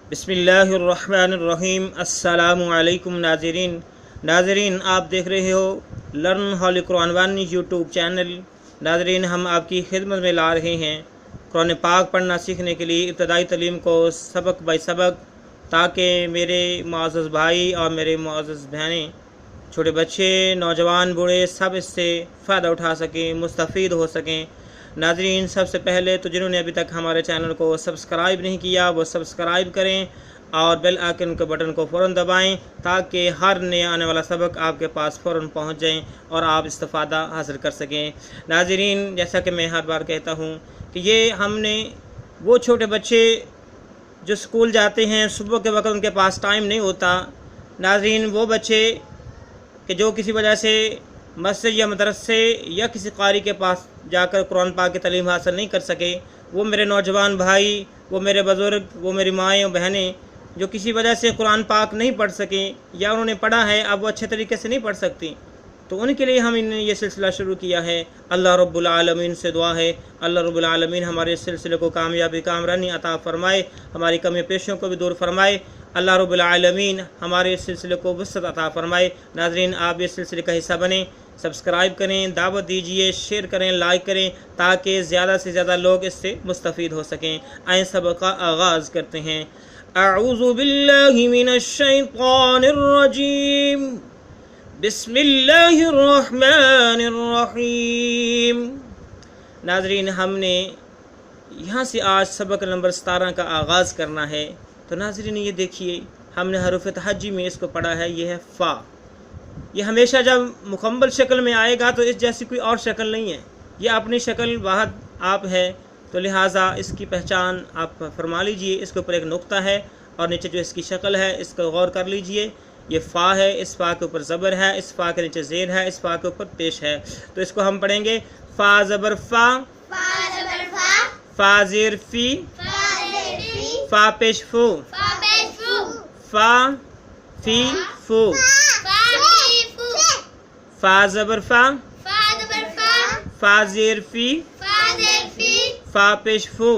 बिस्मिल्लाहिर्रहमानिर्रहीम। अस्सलामु अलैकुम नाज़रीन, आप देख रहे हो लर्न होली कुरान वानी यूट्यूब चैनल। नाज़रीन, हम आपकी खिदमत में ला रहे हैं कुरान पाक पढ़ना सीखने के लिए इब्तदाई तालीम को सबक बाई सबक, ताकि मेरे मुअज़्ज़ज़ भाई और मेरे मुअज़्ज़ज़ बहनें, छोटे बच्चे, नौजवान, बूढ़े सब इससे फ़ायदा उठा सकें, मुस्तफ़ीद हो सकें। नाज़रीन, सबसे पहले तो जिन्होंने अभी तक हमारे चैनल को सब्सक्राइब नहीं किया वो सब्सक्राइब करें और बेल आइकन के बटन को फ़ौरन दबाएं, ताकि हर नया आने वाला सबक आपके पास फ़ौरन पहुंच जाए और आप इस्तिफ़ादा हासिल कर सकें। नाज़रीन, जैसा कि मैं हर बार कहता हूं कि ये हमने वो छोटे बच्चे जो स्कूल जाते हैं, सुबह के वक्त उनके पास टाइम नहीं होता। नाज़रीन, वो बच्चे कि जो किसी वजह से मस्जिद या मदरसे या किसी कारी के पास जाकर कुरान पाक की तालीम हासिल नहीं कर सके, वो मेरे नौजवान भाई, वो मेरे बुज़ुर्ग, वो मेरी माएँ और बहनें जो किसी वजह से कुरान पाक नहीं पढ़ सकें या उन्होंने पढ़ा है अब वो अच्छे तरीके से नहीं पढ़ सकती, तो उनके लिए हमने ये सिलसिला शुरू किया है। अल्लाह रब्बुल आलमीन से दुआ है, अल्लाह रब्बुल आलमीन हमारे इस सिलसिले को कामयाबी कामरानी अता फ़रमाए, हमारी कमी पेशों को भी दूर फरमाए। अल्लाह रब्बुल आलमीन हमारे इस सिलसिले को वसअत अता फ़रमाए। नाज़रीन, आप इस सिलसिले का हिस्सा बनें, सब्सक्राइब करें, दावत दीजिए, शेयर करें, लाइक करें, ताकि ज़्यादा से ज़्यादा लोग इससे मुस्तफ़ीद हो सकें। आए सबक का आगाज़ करते हैं। अऊज़ु बिल्लाहि मिनश शैतानिर रजीम, बिस्मिल्लाहिर रहमानिर रहीम। नाज़रीन, हमने यहाँ से आज सबक नंबर 17 का आगाज़ करना है। तो नाज़रीन, ये देखिए, हमने हरूफ़ तहज्जी में इसको पढ़ा है। ये है फ़ा। ये हमेशा जब मुकम्मल शक्ल में आएगा तो इस जैसी कोई और शक्ल नहीं है, ये अपनी शक्ल वाहद आप है, तो लिहाजा इसकी पहचान आप फरमा लीजिए। इसके ऊपर एक नुक्ता है और नीचे जो इसकी शक्ल है इसको गौर कर लीजिए। ये फ़ा है, इस फ़ा के ऊपर ज़बर है, इस फ़ा के नीचे ज़ेर है, इस फ़ा के ऊपर पेश है। तो इसको हम पढ़ेंगे फ़ा ज़बर फ़ा, फ़ा ज़ेर फ़ी, फ़ा पेश फ़ू, फ़ा फ़ी फ़ू, फ़ा ज़बर फ़ा, फ़ा ज़ेर फ़ी, फ़ा पेश फ़ू,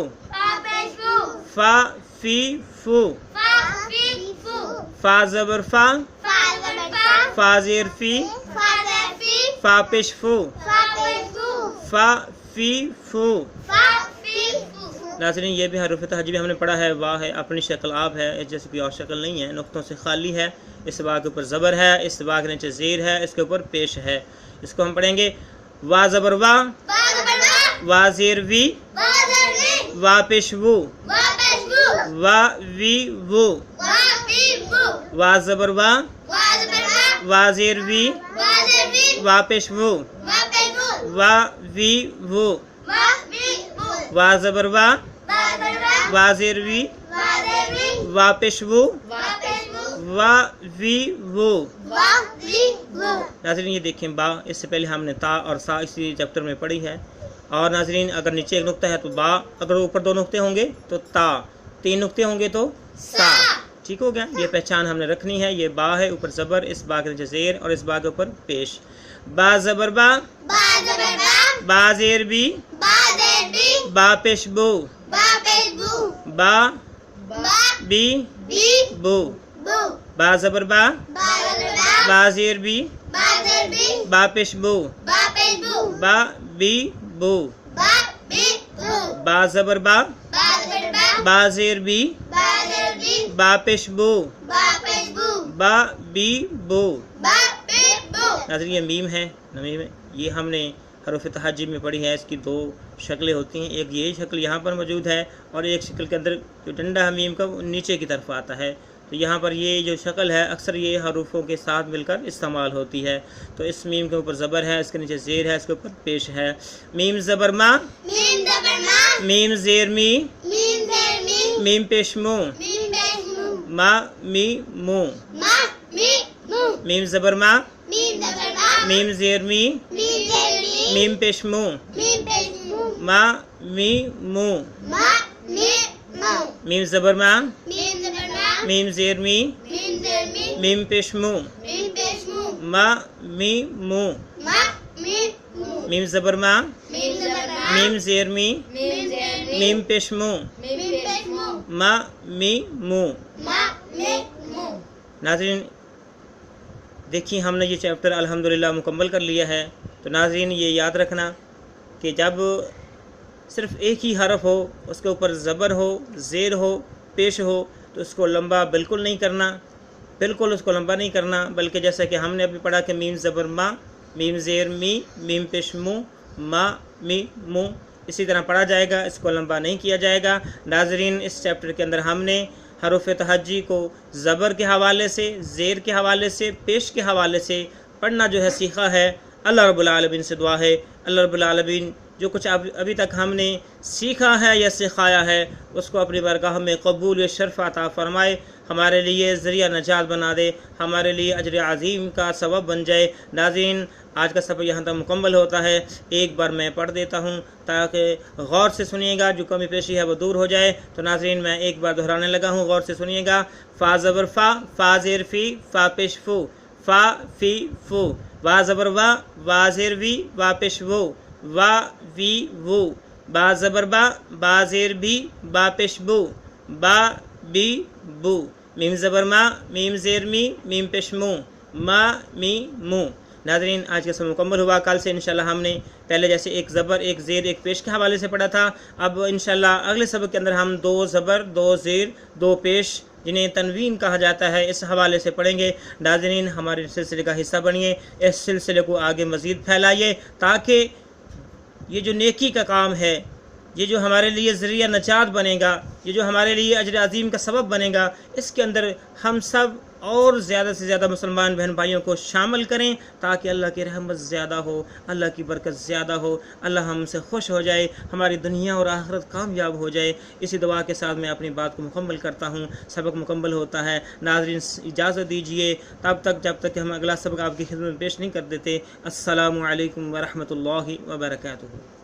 फ़ा फ़ी फ़ू, फ़ा ज़बर फ़ा, फ़ा ज़ेर फ़ी, फ़ा पेश फ़ू, फ़ा फ़ी फ़ू। नाज़रीन, ये भी हरूफ़ तहज्जी भी हमने पढ़ा है। वाह है, अपनी शक्ल आप है, इस जैसे कोई और शक्ल नहीं है, नुक्तों से खाली है। इस वाह के ऊपर ज़बर है, इस वाह के नीचे ज़ेर है, इसके ऊपर पेश है। इसको हम पढ़ेंगे वा ज़बर वा, वा ज़ेर वी, वा पेश वू, वा वी वू, वा ज़बर वा, वा ज़ेर वी, वा पेश वू, वा वी वू, वा ज़बर वा, वा ज़ेर वी, वा पेश वू, वा वी वू। नाज़रीन, ये देखें बा, इससे पहले हमने ता और सा इसी चैप्टर में पढ़ी है। और नाज़रीन, अगर नीचे एक नुक्ता है तो बा, अगर ऊपर 2 नुक्ते होंगे तो ता, 3 नुक्ते होंगे तो सा। ठीक हो गया, ये पहचान हमने रखनी है। ये बा है, ऊपर ज़बर, इस बा के नीचे ज़ेर और इस बा के ऊपर पेश। बा ज़बर बा, बा ज़ेर बी, बा पेश बू, बा बी बू, बा ज़बर बा, बा ज़ेर बी, बा पेश बू, बा बी बू, बा ज़बर बा, बा ज़ेर बी, बा पेश बू, बा बी बू। नाज़रीन, ये मीम है, मीम है, ये हमने हरूफ़ तहज्जी में पढ़ी है। इसकी 2 शक्लें होती हैं, एक ये शक्ल यहाँ पर मौजूद है और एक शक्ल के अंदर जो डंडा है मीम का वो नीचे की तरफ आता है। तो यहाँ पर ये जो शक्ल है अक्सर ये हरूफों के साथ मिलकर इस्तेमाल होती है। तो इस मीम के ऊपर ज़बर है, इसके नीचे ज़ेर है, इसके ऊपर पेश है। मीम ज़बर मा, मीम ज़ेर मी, मीम पेश मू, मा मी मू, मीम ज़बर मा, मीम ज़ेर मी, मीम पेश मू, मा मी मू, मीम ज़बर मा, मीम ज़ेर मी, मीम पेश मू, मा मी मू, मीम ज़बर मा, मीम ज़ेर मी, मीम पेश मू, ما می مو۔ ناظرین دیکھیے ہم نے یہ چیپٹر الحمدللہ مکمل کر لیا ہے۔ تو ناظرین یہ یاد رکھنا کہ جب صرف ایک ہی حرف ہو، اس کے اوپر زبر ہو، زیر ہو، پیش ہو، تو اس کو لمبا بالکل نہیں کرنا، بالکل اس کو لمبا نہیں کرنا، بلکہ جیسا کہ ہم نے ابھی پڑھا کہ میم زبر ما، میم زیر می، میم پیش مو، ما می مو، اسی طرح پڑھا جائے گا، اس کو لمبا نہیں کیا جائے گا۔ ناظرین اس چیپٹر کے اندر ہم نے حروف تہجی کو زبر کے حوالے سے، زیر کے حوالے سے، پیش کے حوالے سے پڑھنا جو ہے سیکھا ہے۔ اللہ رب العالمین سے دعا ہے اللہ رب العالمین جو کچھ ابھی تک ہم نے سیکھا ہے یا سکھایا ہے اس کو اپنی بارگاہ میں قبول و شرف عطا فرمائے، ہمارے لیے ذریعہ نجات بنا دے، ہمارے لیے اجر عظیم کا سبب بن جائے۔ ناظرین آج کا سبق یہاں تک مکمل ہوتا ہے، ایک بار میں پڑھ دیتا ہوں تاکہ غور سے سنیے گا، جو کمی پیشی ہے وہ دور ہو جائے۔ تو ناظرین میں ایک بار دہرانے لگا ہوں، غور سے سنیے گا۔ فا زبر فا، فا زیر فی، فا پیش فو، فا فی فو۔ وا زبر وا، وا زیر وی، وا پیش وو، وا وی وو۔ با زبر با، با زیر بھی، با پیش بو، با بی بو۔ میم زبر ما، میم زیر می، میم پیش مو، ما می مو۔ ناظرین آج کا سبق مکمل ہوا، کل سے انشاءاللہ ہم نے پہلے جیسے ایک زبر ایک زیر ایک پیش کے حوالے سے پڑھا تھا، اب انشاءاللہ اگلے سبق کے اندر ہم 2 زبر 2 زیر 2 پیش جنہیں تنوین کہا جاتا ہے اس حوالے سے پڑھیں گے۔ ناظرین ہمارے سلسلے کا حصہ بنیے، اس سلسلے کو آگے مزید پھیلائیے تاکہ یہ جو نیکی کا کام ہے، یہ جو ہمارے لیے ذریعہ نجات بنے گا، یہ جو ہمارے لیے اجر عظیم کا سبب بنے گا، اس کے اندر ہم سب اور زیادہ سے زیادہ مسلمان بہن بھائیوں کو شامل کریں تاکہ اللہ کی رحمت زیادہ ہو، اللہ کی برکت زیادہ ہو، اللہ ہم سے خوش ہو جائے، ہماری دنیا اور آخرت کامیاب ہو جائے۔ اسی دعا کے ساتھ میں اپنی بات کو مکمل کرتا ہوں، سبق مکمل ہوتا ہے۔ ناظرین اجازت دیجیے تب تک جب تک کہ ہم اگلا سبق آپ کی خدمت میں پیش نہیں کر دیتے۔ السلام علیکم ورحمۃ اللہ وبرکاتہ۔